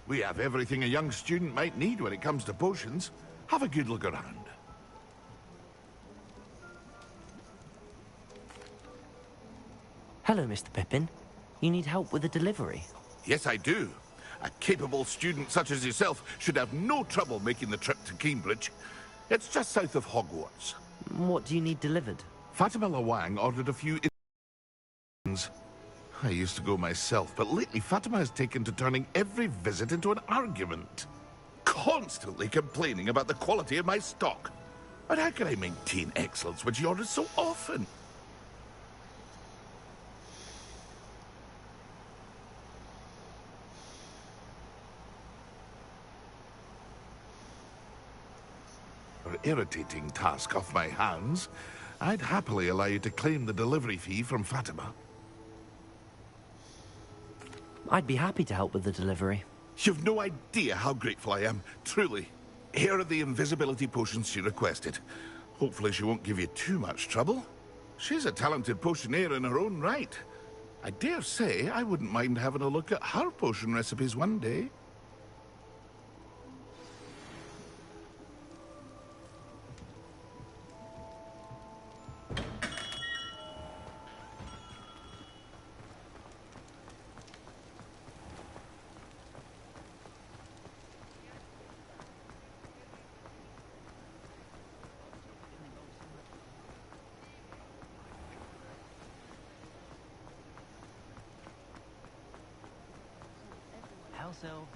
We have everything a young student might need when it comes to potions. Have a good look around. Hello, Mr. Pippin. You need help with a delivery? Yes, I do. A capable student such as yourself should have no trouble making the trip to Cambridge. It's just south of Hogwarts. What do you need delivered? Fatima Lawang ordered a few ins. I used to go myself, but lately Fatima has taken to turning every visit into an argument. Constantly complaining about the quality of my stock. But how can I maintain excellence when she orders so often? An irritating task off my hands. I'd happily allow you to claim the delivery fee from Fatima. I'd be happy to help with the delivery. You've no idea how grateful I am, truly. Here are the invisibility potions she requested. Hopefully she won't give you too much trouble. She's a talented potioneer in her own right. I dare say I wouldn't mind having a look at her potion recipes one day. House elf.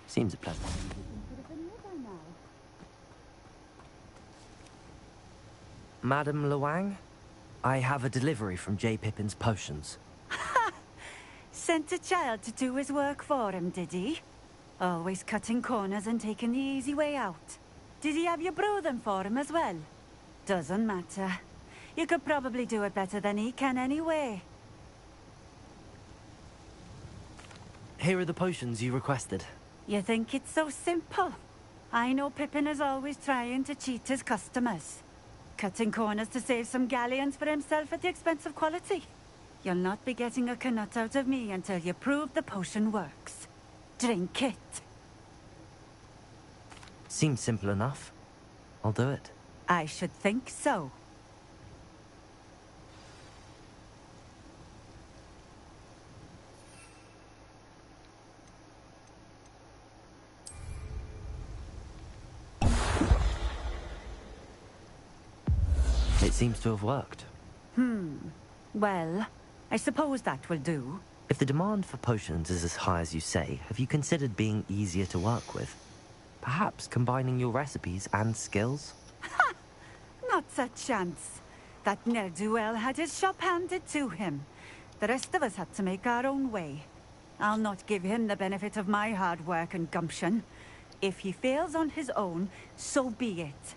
Seems a pleasant. Madam Lawang, I have a delivery from J. Pippin's potions. Sent a child to do his work for him, did he? Always cutting corners and taking the easy way out. Did he have you brew them for him as well? Doesn't matter. You could probably do it better than he can anyway. Here are the potions you requested. You think it's so simple? I know Pippin is always trying to cheat his customers. Cutting corners to save some galleons for himself at the expense of quality. You'll not be getting a knut out of me until you prove the potion works. Drink it. Seems simple enough. I'll do it. I should think so. It seems to have worked. Well, I suppose that will do. If the demand for potions is as high as you say, have you considered being easier to work with? Perhaps combining your recipes and skills? Not a chance. That ne'er-do-well had his shop handed to him. The rest of us had to make our own way. I'll not give him the benefit of my hard work and gumption. If he fails on his own, so be it.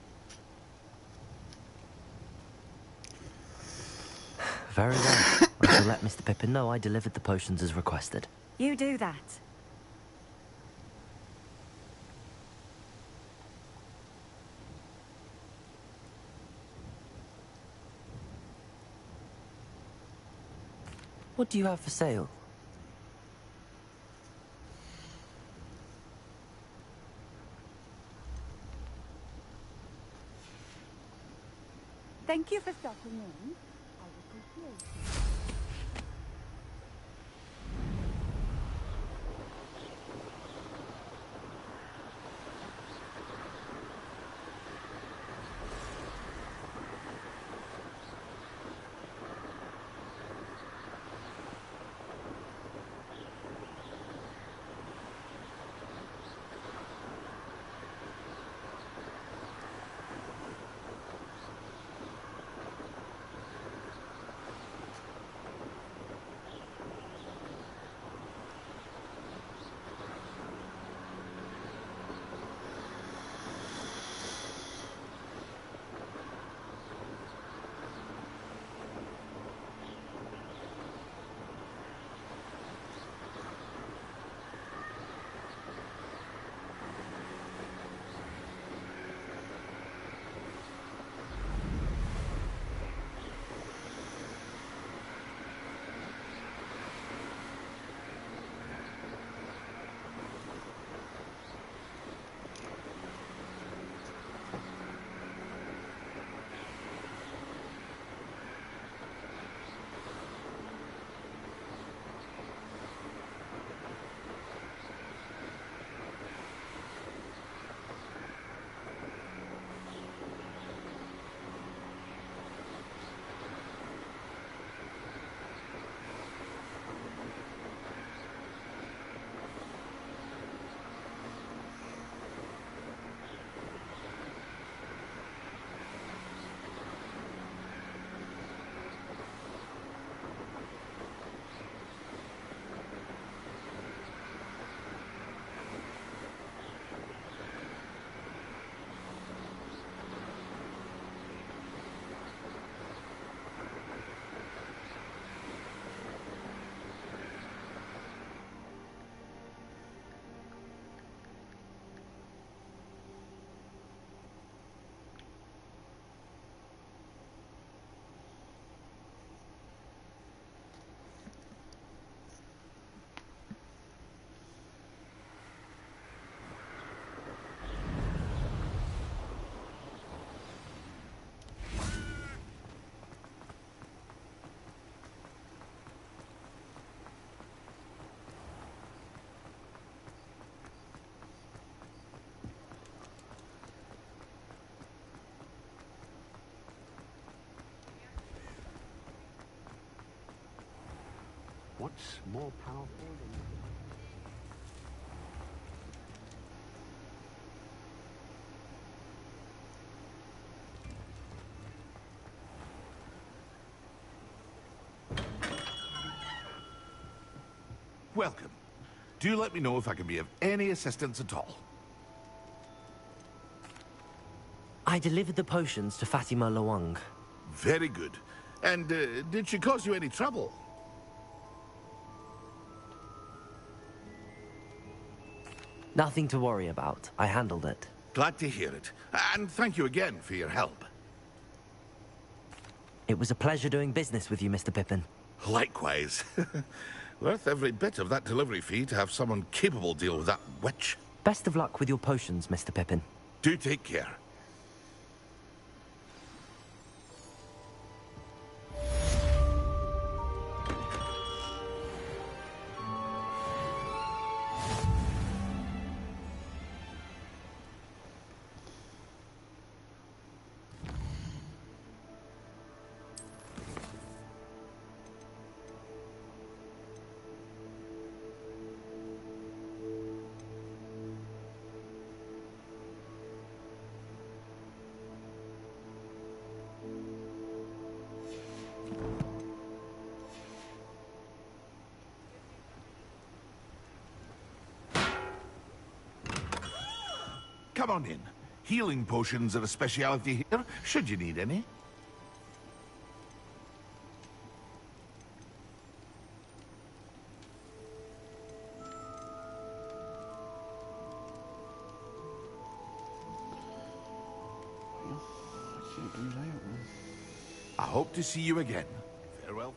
Very well. I shall let Mr. Pippin know I delivered the potions as requested. You do that. What do you have for sale? Thank you for stopping in. I appreciate it. What's more powerful than... Welcome. Do let me know if I can be of any assistance at all. I delivered the potions to Fatima Lawang. Very good. And did she cause you any trouble? Nothing to worry about. I handled it. Glad to hear it. And thank you again for your help. It was a pleasure doing business with you, Mr. Pippin. Likewise. Worth every bit of that delivery fee to have someone capable deal with that witch. Best of luck with your potions, Mr. Pippin. Do take care. Come on in. Healing potions are a speciality here, should you need any. I hope to see you again. Farewell.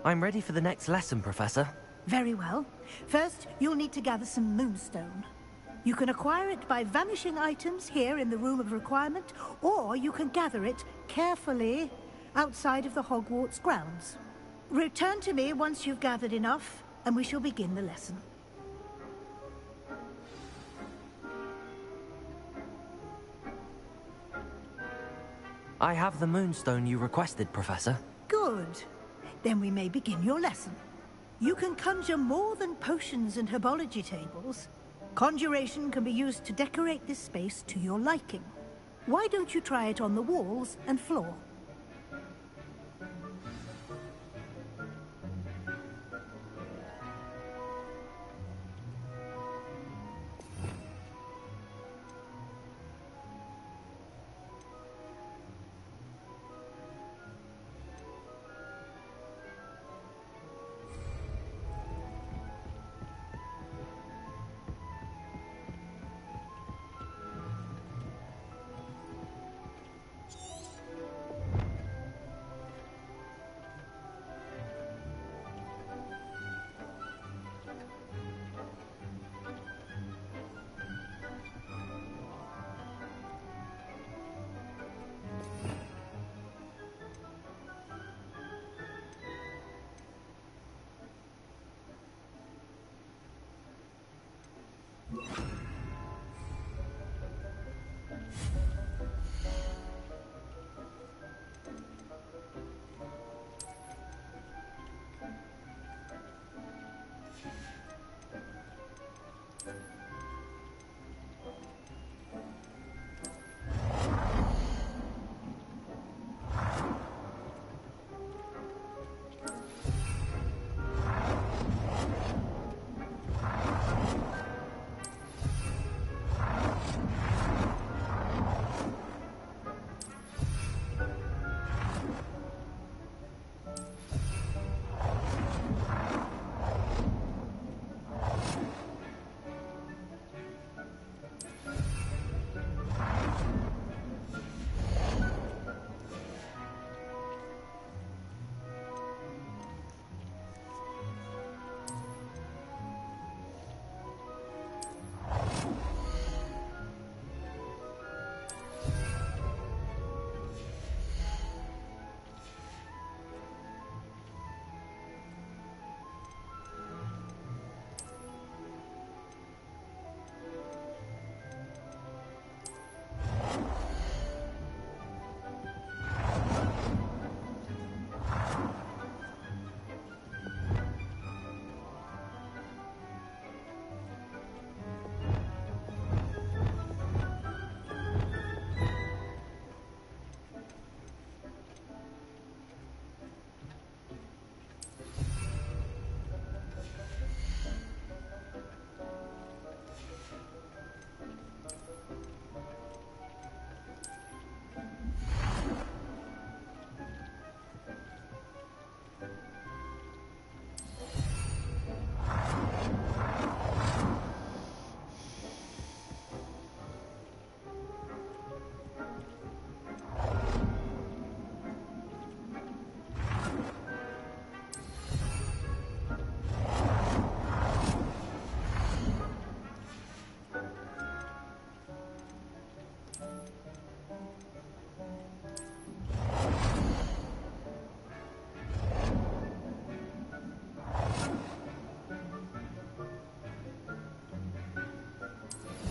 I'm ready for the next lesson, Professor. Very well. First, you'll need to gather some moonstone. You can acquire it by vanishing items here in the Room of Requirement, or you can gather it carefully outside of the Hogwarts grounds. Return to me once you've gathered enough, and we shall begin the lesson. I have the moonstone you requested, Professor. Good. Then we may begin your lesson. You can conjure more than potions and herbology tables. Conjuration can be used to decorate this space to your liking. Why don't you try it on the walls and floor?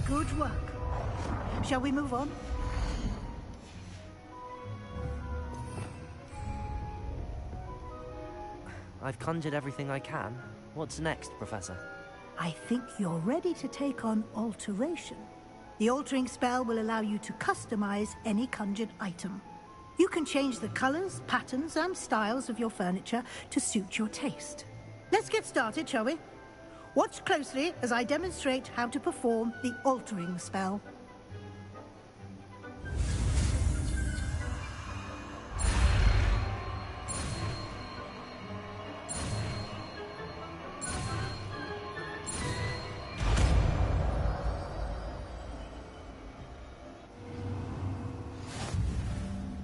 Good work. Shall we move on? I've conjured everything I can. What's next, Professor? I think you're ready to take on alteration. The altering spell will allow you to customize any conjured item. You can change the colors, patterns, and styles of your furniture to suit your taste. Let's get started, shall we? Watch closely as I demonstrate how to perform the altering spell.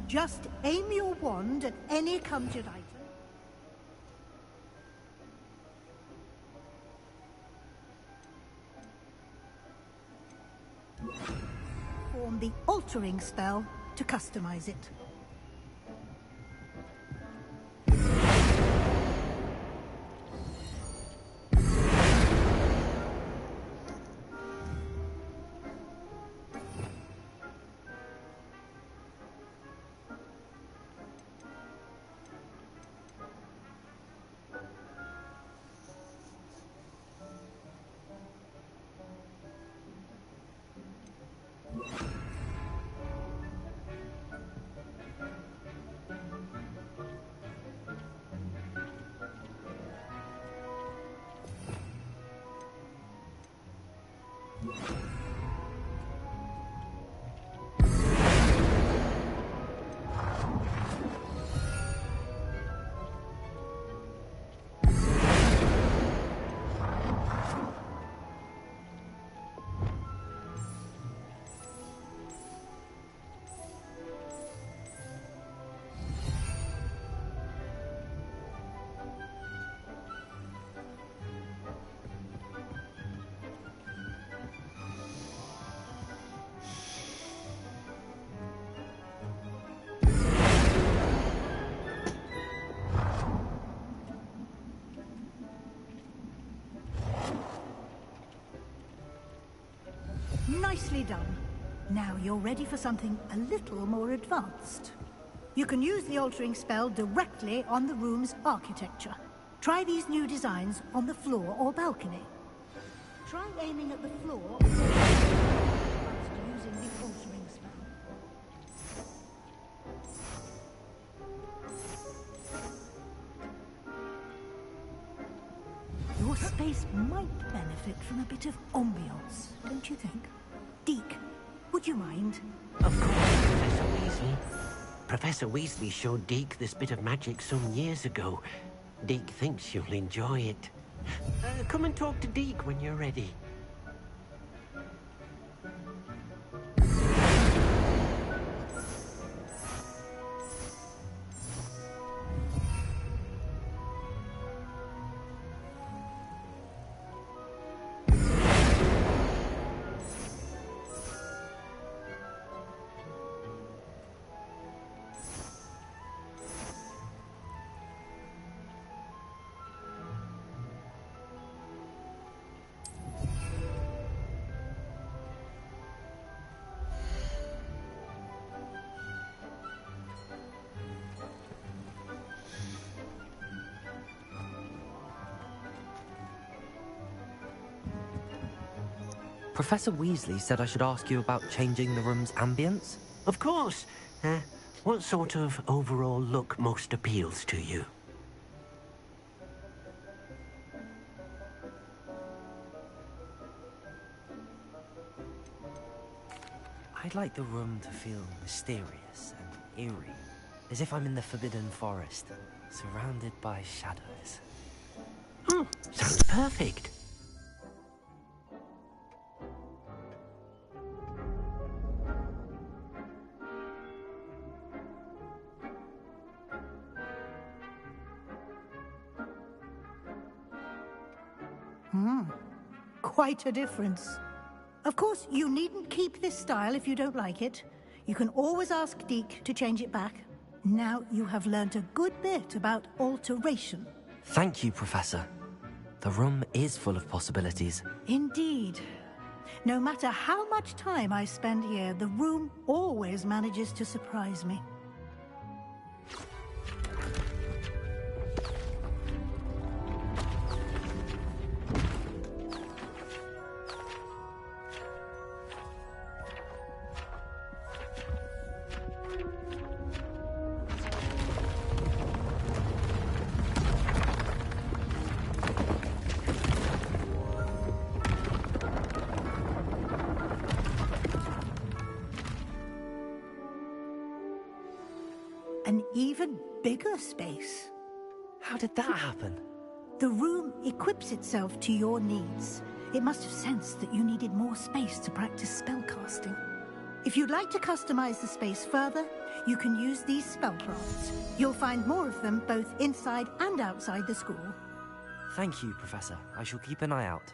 Just aim your wand at any conjured item. the altering spell to customize it. Nicely done. Now you're ready for something a little more advanced. You can use the altering spell directly on the room's architecture. Try these new designs on the floor or balcony. Try aiming at the floor whilst using the altering spell. Your space might benefit from a bit of ambiance, don't you think? Deke, would you mind? Of course, Professor Weasley. Professor Weasley showed Deke this bit of magic some years ago. Deke thinks you'll enjoy it. Come and talk to Deke when you're ready. Professor Weasley said I should ask you about changing the room's ambience. Of course. What sort of overall look most appeals to you? I'd like the room to feel mysterious and eerie, as if I'm in the Forbidden Forest, surrounded by shadows. Oh, sounds perfect. Quite a difference. Of course, you needn't keep this style if you don't like it. You can always ask Deke to change it back. Now you have learnt a good bit about alteration. Thank you, Professor. The room is full of possibilities. Indeed. No matter how much time I spend here, the room always manages to surprise me. An even bigger space. How did that happen? The room equips itself to your needs. It must have sensed that you needed more space to practice spellcasting. If you'd like to customize the space further, you can use these spellcrafts. You'll find more of them both inside and outside the school. Thank you, Professor. I shall keep an eye out.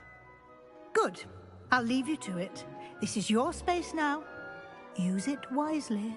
Good. I'll leave you to it. This is your space now. Use it wisely.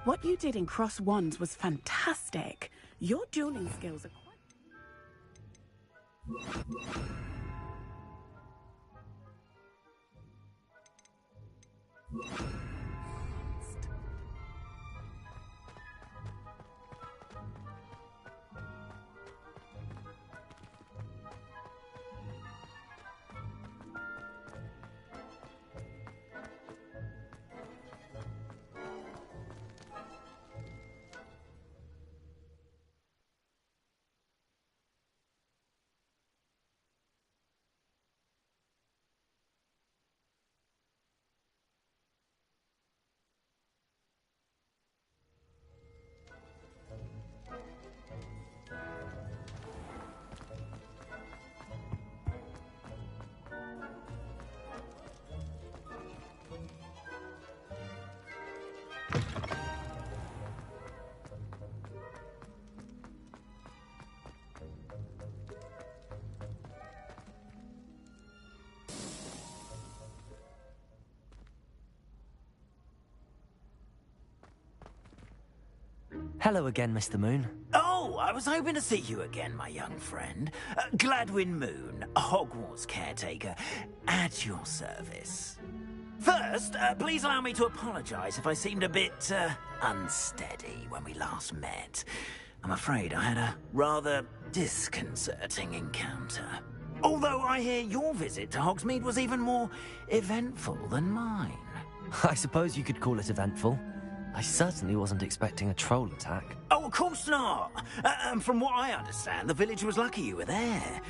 What you did in Cross Wands was fantastic. Your dueling skills are quite... Hello again, Mr. Moon. Oh, I was hoping to see you again, my young friend. Gladwin Moon, Hogwarts caretaker, at your service. First, please allow me to apologize if I seemed a bit, unsteady when we last met. I'm afraid I had a rather disconcerting encounter. Although I hear your visit to Hogsmeade was even more eventful than mine. I suppose you could call it eventful. I certainly wasn't expecting a troll attack. Oh, of course not. From what I understand, the village was lucky you were there.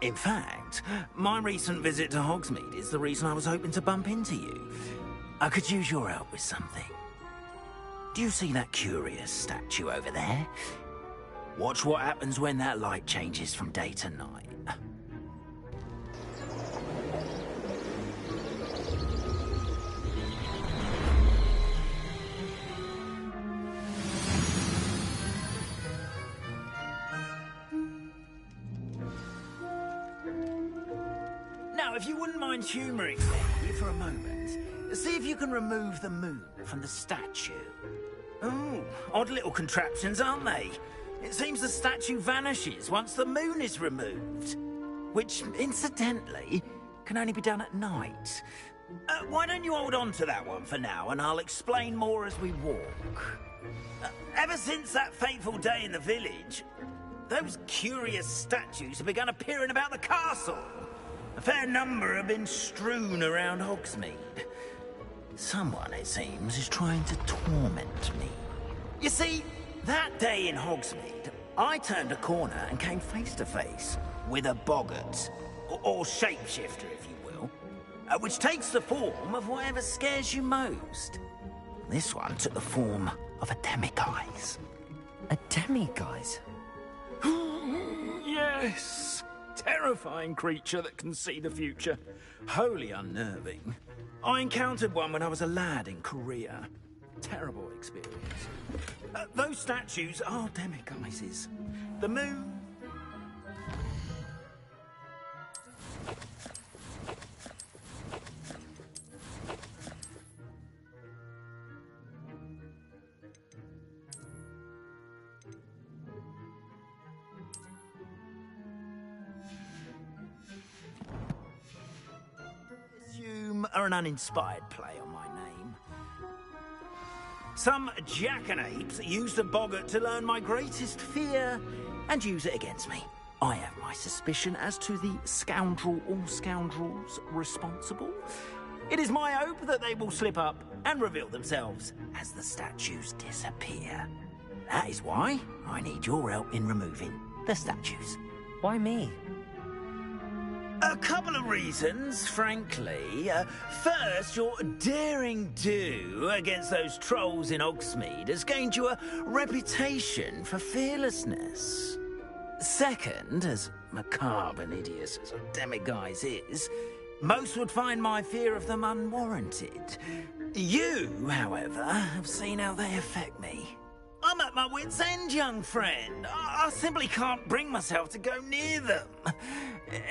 In fact, my recent visit to Hogsmeade is the reason I was hoping to bump into you. I could use your help with something. Do you see that curious statue over there? Watch what happens when that light changes from day to night. Now, if you wouldn't mind humouring me for a moment, see if you can remove the moon from the statue. Oh, odd little contraptions, aren't they? It seems the statue vanishes once the moon is removed. Which, incidentally, can only be done at night. Why don't you hold on to that one for now, and I'll explain more as we walk. Ever since that fateful day in the village, those curious statues have begun appearing about the castle. A fair number have been strewn around Hogsmeade. Someone, it seems, is trying to torment me. You see, that day in Hogsmeade, I turned a corner and came face to face with a boggart, or shapeshifter, if you will, which takes the form of whatever scares you most. This one took the form of a demiguise. A demiguise? Yes! Terrifying creature that can see the future. Wholly unnerving. I encountered one when I was a lad in Korea. Terrible experience. Those statues are demiguises. The moon... are an uninspired play on my name. Some jackanapes used the boggart to learn my greatest fear and use it against me. I have my suspicion as to the scoundrel or scoundrels responsible. It is my hope that they will slip up and reveal themselves as the statues disappear. That is why I need your help in removing the statues. Why me? A couple of reasons, frankly. First, your daring do against those trolls in Hogsmeade has gained you a reputation for fearlessness. Second, as macabre and hideous as a demiguise is, most would find my fear of them unwarranted. You, however, have seen how they affect me. I'm at my wit's end, young friend. I simply can't bring myself to go near them.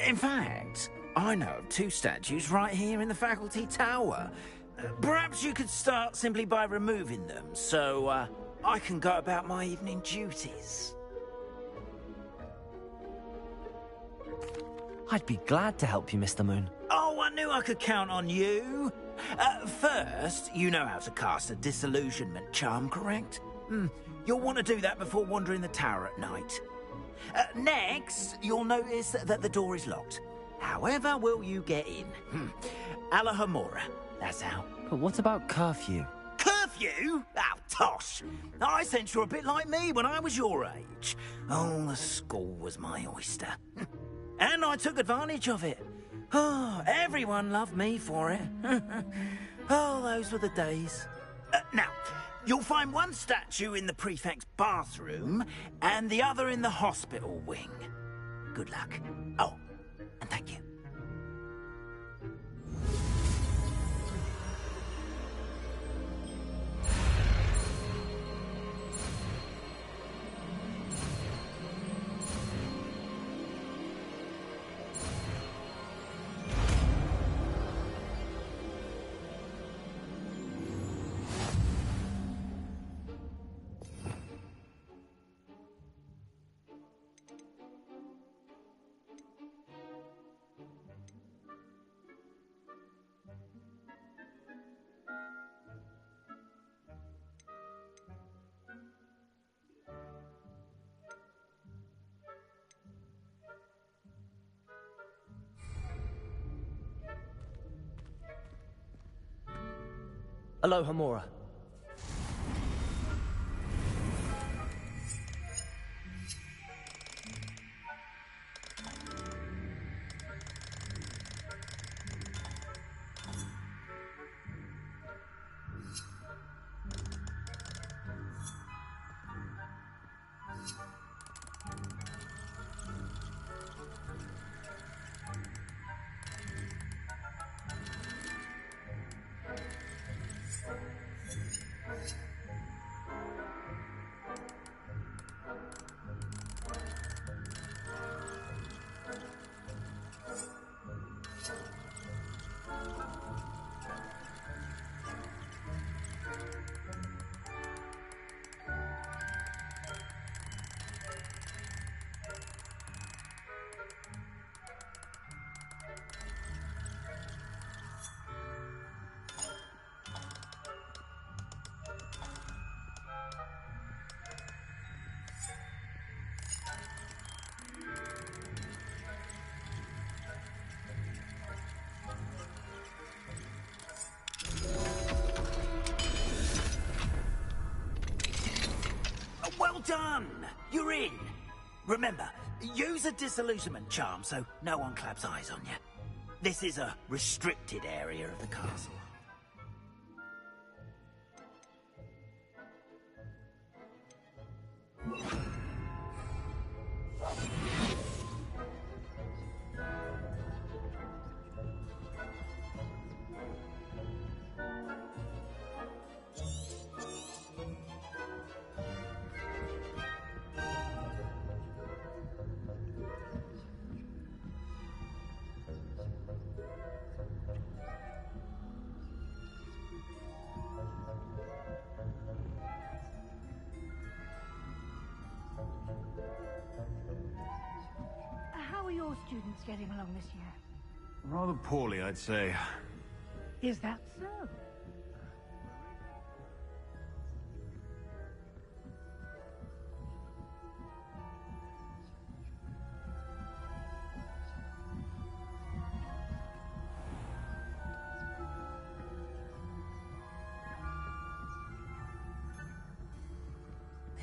In fact, I know of two statues right here in the faculty tower. Perhaps you could start simply by removing them, so I can go about my evening duties. I'd be glad to help you, Mr. Moon. Oh, I knew I could count on you. First, you know how to cast a disillusionment charm, correct? You'll want to do that before wandering the tower at night. Next, you'll notice that the door is locked. However will you get in? Alahamora, that's how. But what about curfew? Curfew? Oh, tosh. I sense you're a bit like me when I was your age. Oh, the school was my oyster. And I took advantage of it. Oh, everyone loved me for it. Oh, those were the days. Now, you'll find one statue in the prefect's bathroom and the other in the hospital wing. Good luck. Oh, and thank you. Alohomora. Well done! You're in! Remember, use a disillusionment charm so no one claps eyes on you. This is a restricted area of the castle. How are your students getting along this year? Rather poorly, I'd say. Is that so?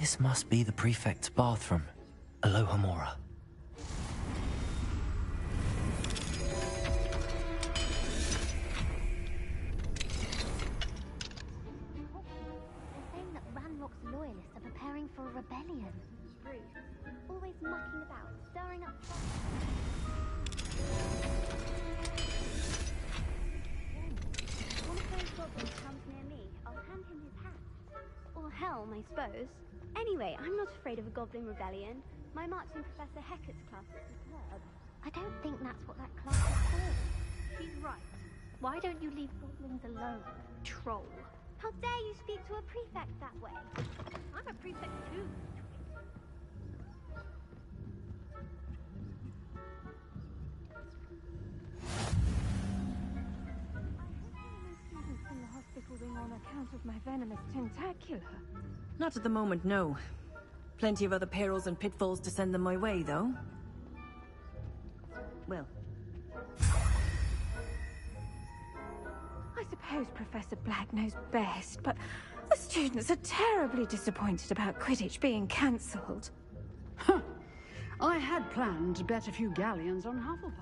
This must be the prefect's bathroom. Alohomora. For a rebellion. Bruce, always mucking about, stirring up trouble. One of those goblins comes near me, I'll hand him his hat. Or helm, I suppose. Anyway, I'm not afraid of a goblin rebellion. My marching Professor Hecat's class is superb. I don't think that's what that class is called. She's right. Why don't you leave goblins alone, troll? How dare you speak to a prefect that way? I'm a prefect too. In the hospital wing on account of my venomous tentacular. Not at the moment, no. Plenty of other perils and pitfalls to send them my way, though. Well, I suppose Professor Black knows best, but the students are terribly disappointed about Quidditch being cancelled. Huh. I had planned to bet a few galleons on Hufflepuff.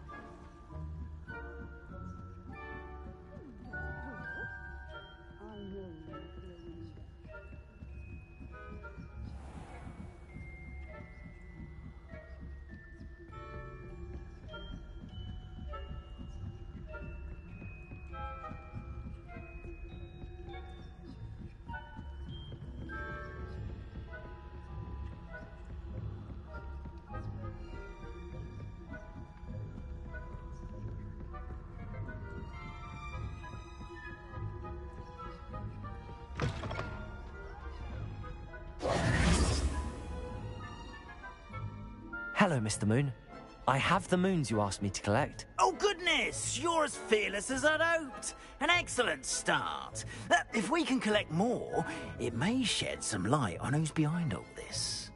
Hello, Mr. Moon. I have the moons you asked me to collect. Oh, goodness! You're as fearless as I'd hoped. An excellent start. If we can collect more, it may shed some light on who's behind all this.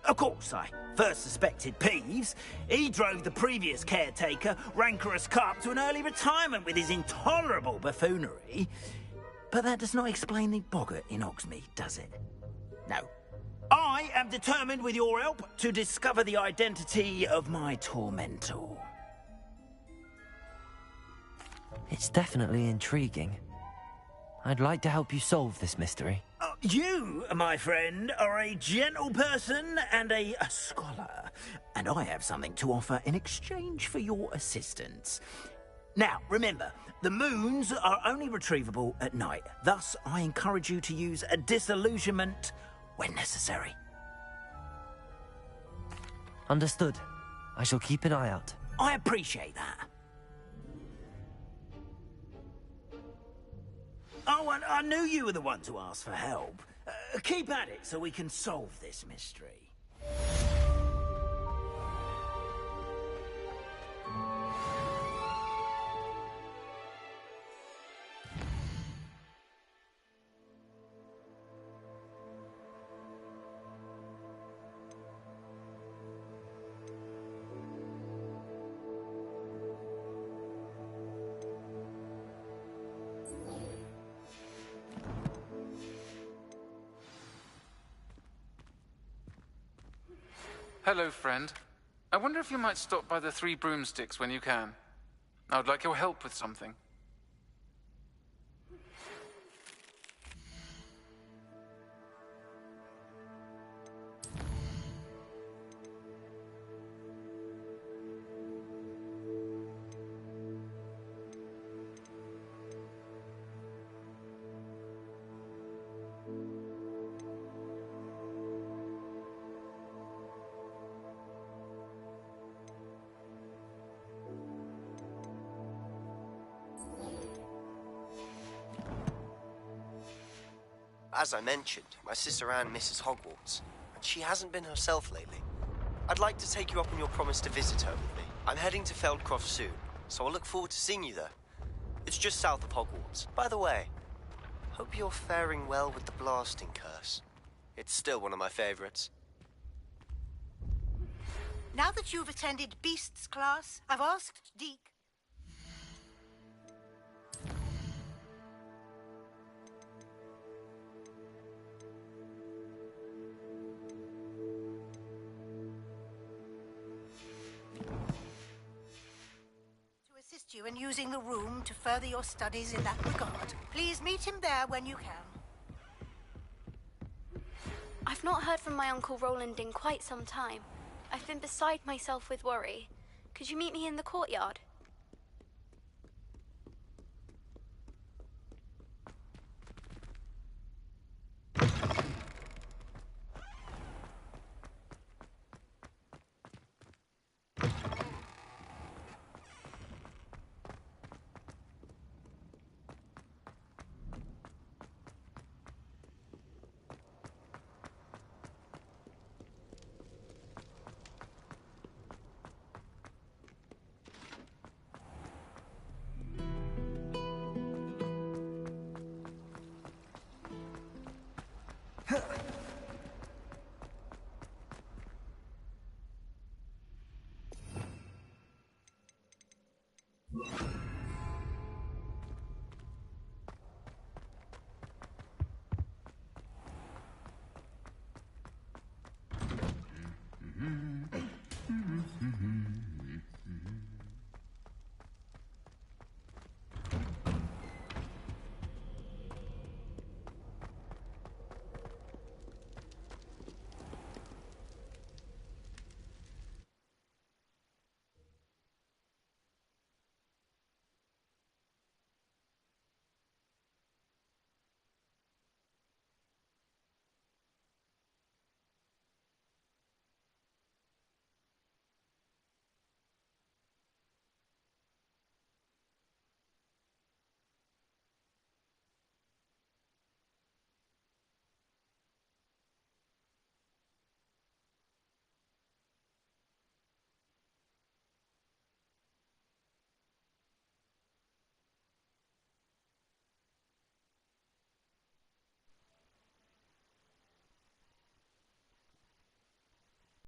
Of course, I first suspected Peeves. He drove the previous caretaker, Rancorous Carp, to an early retirement with his intolerable buffoonery. But that does not explain the boggart in Hogsmeade, does it? No. I am determined, with your help, to discover the identity of my tormentor. It's definitely intriguing. I'd like to help you solve this mystery. You, my friend, are a gentle person and a scholar, and I have something to offer in exchange for your assistance. Now, remember, the moons are only retrievable at night. Thus, I encourage you to use a disillusionment when necessary. Understood. I shall keep an eye out. I appreciate that. Oh, and I knew you were the one to ask for help. Keep at it so we can solve this mystery. Hello, friend. I wonder if you might stop by the Three Broomsticks when you can. I would like your help with something. As I mentioned, my sister Anne misses Hogwarts, and she hasn't been herself lately. I'd like to take you up on your promise to visit her with me. I'm heading to Feldcroft soon, so I'll look forward to seeing you there. It's just south of Hogwarts. By the way, hope you're faring well with the blasting curse. It's still one of my favorites. Now that you've attended Beasts class, I've asked Deke. You in using the room to further your studies in that regard. Please meet him there when you can. I've not heard from my Uncle Roland in quite some time. I've been beside myself with worry. Could you meet me in the courtyard?